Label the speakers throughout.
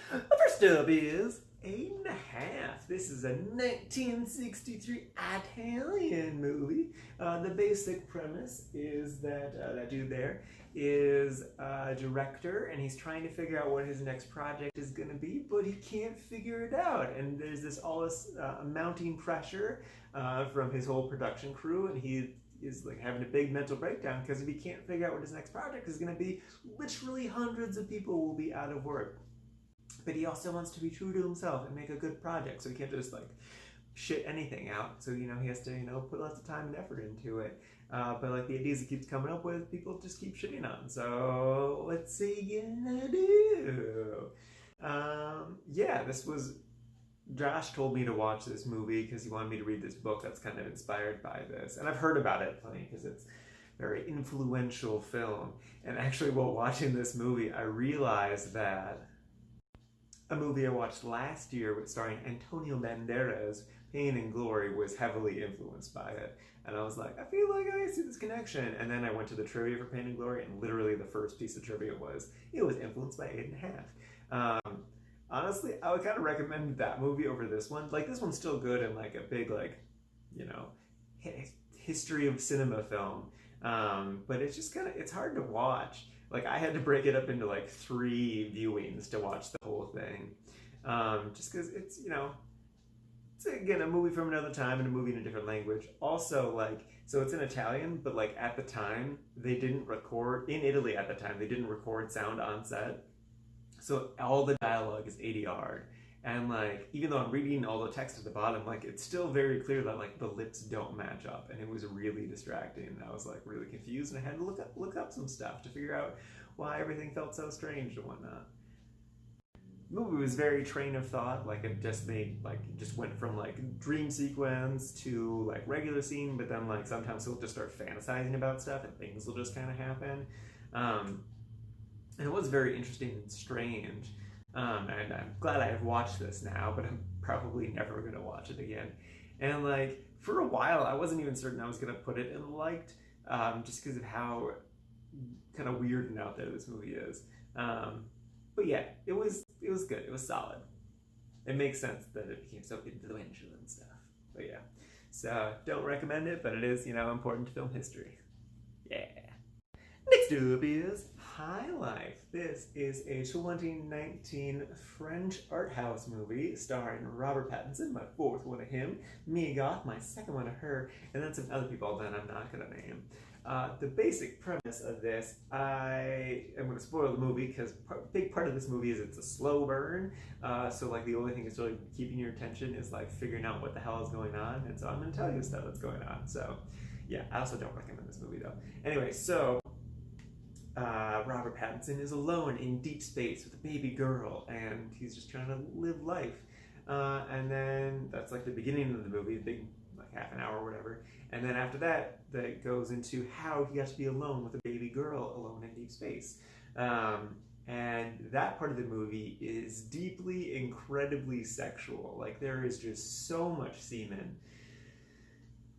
Speaker 1: First up is 8.5. This is a 1963 Italian movie. The basic premise is that that dude there is a director and he's trying to figure out what his next project is going to be, but he can't figure it out. And there's this mounting pressure from his whole production crew, and he is like having a big mental breakdown because if he can't figure out what his next project is going to be, literally hundreds of people will be out of work. But he also wants to be true to himself and make a good project, so he can't just like shit anything out. So he has to put lots of time and effort into it. But like the ideas he keeps coming up with, people just keep shitting on. So what's he gonna do? Yeah, this was Josh told me to watch this movie because he wanted me to read this book that's kind of inspired by this, and I've heard about it plenty because it's a very influential film. And actually, while watching this movie, I realized that a movie I watched last year with starring Antonio Banderas, Pain and Glory, was heavily influenced by it. And I was like, I feel like I see this connection. And then I went to the trivia for Pain and Glory, and literally the first piece of trivia was, it was influenced by 8.5. Honestly, I would kind of recommend that movie over this one. Like, this one's still good and like a big, like, you know, history of cinema film. But it's just kind of, it's hard to watch. Like, I had to break it up into like 3 viewings to watch the whole thing. Just because it's, it's again a movie from another time and a movie in a different language. Also, like, so it's in Italian, but like at the time, they didn't record, in Italy at the time, they didn't record sound on set. So all the dialogue is ADR'd. And like, even though I'm reading all the text at the bottom, like it's still very clear that like the lips don't match up, and it was really distracting. And I was like really confused, and I had to look up some stuff to figure out why everything felt so strange and whatnot. The movie was very train of thought. Like it just went from like dream sequence to like regular scene, but then like sometimes he'll just start fantasizing about stuff and things will just kind of happen. And it was very interesting and strange. And I'm glad I have watched this now, but I'm probably never going to watch it again. And like for a while, I wasn't even certain I was going to put it in liked, just because of how kind of weird and out there this movie is. But yeah, it was good. It was solid. It makes sense that it became so influential and stuff. But yeah, so don't recommend it, but it is important to film history. Yeah. Next up is High Life. This is a 2019 French art house movie starring Robert Pattinson, my 4th one of him, Mia Goth, my 2nd one of her, and then some other people that I'm not going to name. The basic premise of this, I am going to spoil the movie because a big part of this movie is it's a slow burn. So like the only thing that's really keeping your attention is like figuring out what the hell is going on. And so I'm going to tell you stuff that's going on. So yeah, I also don't recommend this movie though. Anyway, so Robert Pattinson is alone in deep space with a baby girl, and he's just trying to live life. And then that's like the beginning of the movie, big like half an hour or whatever. And then after that, that goes into how he has to be alone with a baby girl alone in deep space. And that part of the movie is deeply, incredibly sexual. Like there is just so much semen.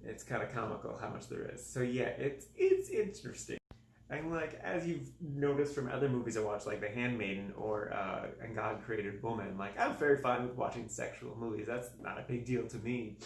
Speaker 1: It's kind of comical how much there is. So yeah, it's interesting. And like as you've noticed from other movies I watched, like The Handmaiden or And God Created Woman, like I'm very fine with watching sexual movies. That's not a big deal to me.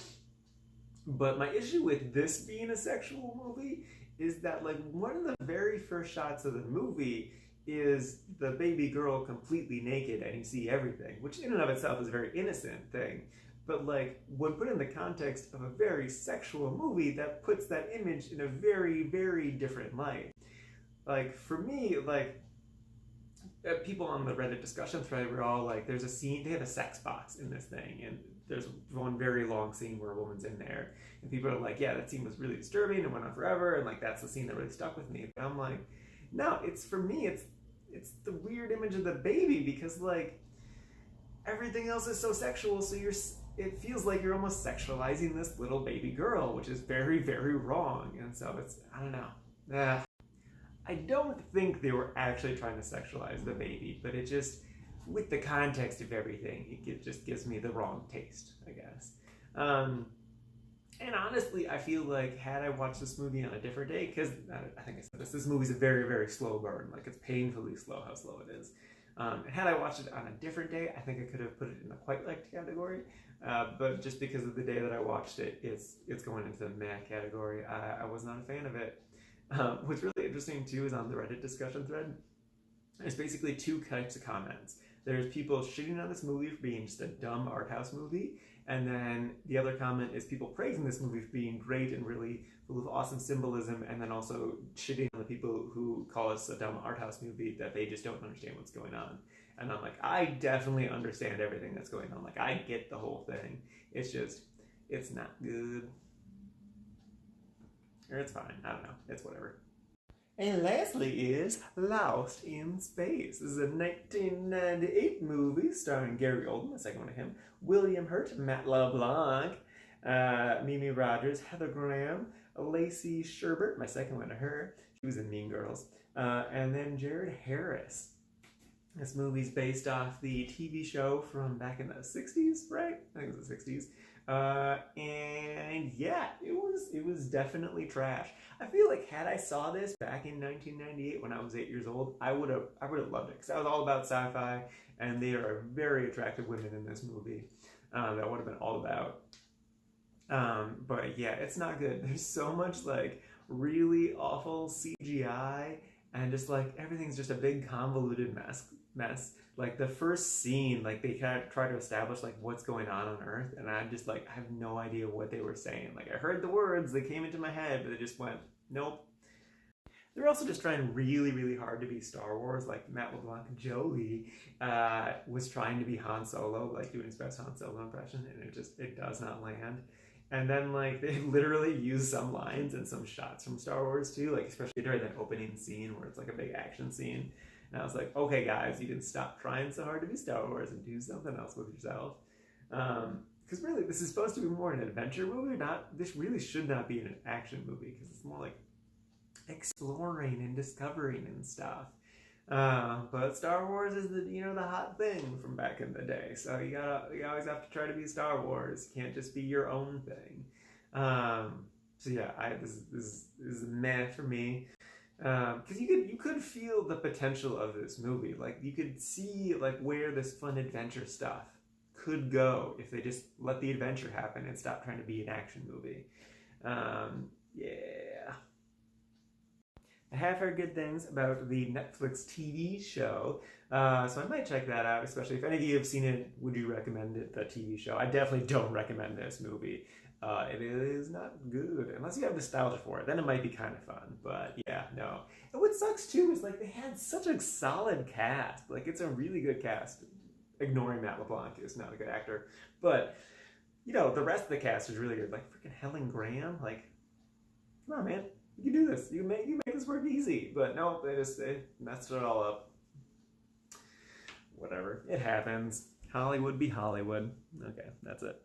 Speaker 1: But my issue with this being a sexual movie is that like one of the very first shots of the movie is the baby girl completely naked and you see everything, which in and of itself is a very innocent thing. But like when put in the context of a very sexual movie, that puts that image in a very, very different light. Like for me, like people on the Reddit discussion thread were all like, there's a scene, they have a sex box in this thing, and there's one very long scene where a woman's in there, and people are like, yeah, that scene was really disturbing and went on forever, and like that's the scene that really stuck with me. But I'm like, no, it's for me, it's the weird image of the baby, because like everything else is so sexual, so it feels like you're almost sexualizing this little baby girl, which is very, very wrong. And so it's, I don't know. I don't think they were actually trying to sexualize the baby, but it just, with the context of everything, it just gives me the wrong taste, I guess. And honestly, I feel like had I watched this movie on a different day, because I think I said this movie's a very, very slow burn. Like it's painfully slow how slow it is. Had I watched it on a different day, I think I could have put it in the quite liked category. But just because of the day that I watched it, it's going into the meh category. I was not a fan of it. What's really interesting too is on the Reddit discussion thread, there's basically two types of comments. There's people shitting on this movie for being just a dumb art house movie, and then the other comment is people praising this movie for being great and really full of awesome symbolism, and then also shitting on the people who call us a dumb art house movie that they just don't understand what's going on. And I'm like, I definitely understand everything that's going on. Like, I get the whole thing. It's just, it's not good. Or it's fine. I don't know. It's whatever. And lastly is Lost in Space. This is a 1998 movie starring Gary Oldman, the second one of him, William Hurt, Matt LeBlanc, Mimi Rogers, Heather Graham, Lacey Sherbert, my second one of her. She was in Mean Girls. And then Jared Harris. This movie's based off the TV show from back in the 60s, right? I think it was the 60s. And yeah, it was definitely trash. I feel like had I saw this back in 1998 when I was 8 years old, I would have loved it because I was all about sci-fi, and there are very attractive women in this movie that would have been all about. But yeah, it's not good. There's so much like really awful CGI, and just like everything's just a big convoluted mess. Like the first scene, like they kind of try to establish like what's going on Earth, and I'm just like, I have no idea what they were saying. Like I heard the words, they came into my head, but they just went, nope. They're also just trying really, really hard to be Star Wars. Like Matt LeBlanc and Jolie was trying to be Han Solo, like doing his best Han Solo impression, and it does not land. And then like they literally use some lines and some shots from Star Wars too, like especially during that opening scene where it's like a big action scene. And I was like, okay guys, you can stop trying so hard to be Star Wars and do something else with yourself. Because really, this is supposed to be more an adventure movie. This really should not be an action movie, because it's more like exploring and discovering and stuff. But Star Wars is the hot thing from back in the day. So you always have to try to be Star Wars. You can't just be your own thing. So yeah, this is meh for me. Because you could feel the potential of this movie. Like you could see like where this fun adventure stuff could go if they just let the adventure happen and stop trying to be an action movie. Yeah. I have heard good things about the Netflix TV show, so I might check that out, especially if any of you have seen it. Would you recommend it, the TV show? I definitely don't recommend this movie. It is not good, unless you have nostalgia for it. Then it might be kind of fun, but yeah, no. And what sucks too is like they had such a solid cast. Like it's a really good cast. Ignoring Matt LeBlanc, who's not a good actor, but the rest of the cast is really good. Like freaking Helen Graham. Like, come on, man. You can do this. You make this work easy. But no, they messed it all up. Whatever. It happens. Hollywood be Hollywood. Okay, that's it.